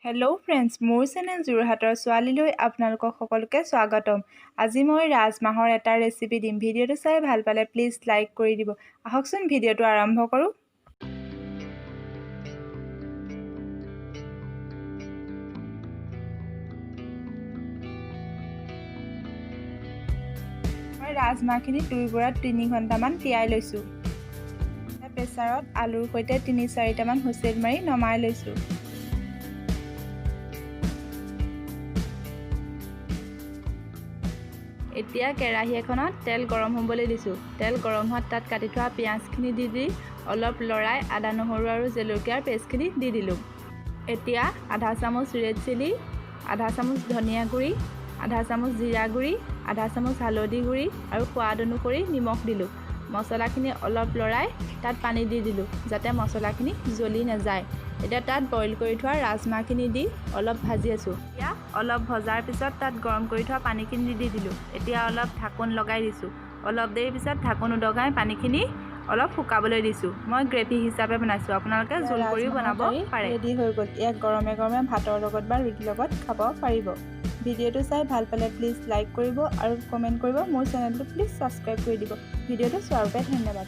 Hello' friends, মোৰ channel যোৰহাটৰ ছোৱালীলৈ আপোনালোকক সকলোকে স্বাগতম। আজি মই ৰাজমাহৰ এটা ৰেচিপি দিম। ভিডিঅ'টো চাই ভাল পালে প্লিজ লাইক কৰি দিব। আহকচোন ভিডিঅ'টো আৰম্ভ কৰোঁ। মই ৰাজমাহখিনি 2 পৰা 3 ঘণ্টামান তিয়াই লৈছোঁ। প্ৰেছাৰত আলুৰ সৈতে 3-4টামান হুইচেল মাৰি নমাই লৈছোঁ। এতিয়া কেৰাহী এখনত তেল গৰম হ'বলৈ দিছোঁ। তেল গৰম হোৱাত তাত কাটি থোৱা পিঁয়াজখিনি দি অলপ লৰাই আদা নহৰু আৰু জলকীয়াৰ পেষ্টখিনি দি দিলোঁ। এতিয়া আধা চামুচ ৰেড চিলি, আধা চামুচ ধনিয়া গুড়ি, আধা চামুচ জিৰা গুড়ি, আধা চামুচ হালধি গুড়ি আৰু সোৱাদ অনুসৰি নিমখ দিলোঁ। মছলাখিনি অলপ লৰাই তাত পানী দি দিলোঁ যাতে মছলাখিনি জ্বলি নাযায়। এতিয়া তাত বইল কৰি থোৱা ৰাজমাহখিনি দি অলপ ভাজি আছোঁ। এতিয়া অলপ ভজাৰ পিছত তাত গৰম কৰি থোৱা পানীখিনি দি দিলোঁ। এতিয়া অলপ ঢাকোন লগাই দিছোঁ। অলপ দেৰি পিছত ঢাকোন উদঙাই পানীখিনি অলপ শুকাবলৈ দিছোঁ। মই গ্ৰেভি হিচাপে বনাইছোঁ, আপোনালোকে জোল কৰিও বনাব পাৰে। ৰেডি হৈ গ'ল। ইয়াক গৰমে গৰমে ভাতৰ লগত বা ৰুটিৰ লগত খাব পাৰিব। ভিডিঅ'টো চাই ভাল পালে প্লিজ লাইক কৰিব আৰু কমেণ্ট কৰিব। মোৰ চেনেলটো প্লিজ ছাবস্ক্ৰাইব কৰি দিব। ভিডিঅ'টো চোৱাৰ বাবে ধন্যবাদ।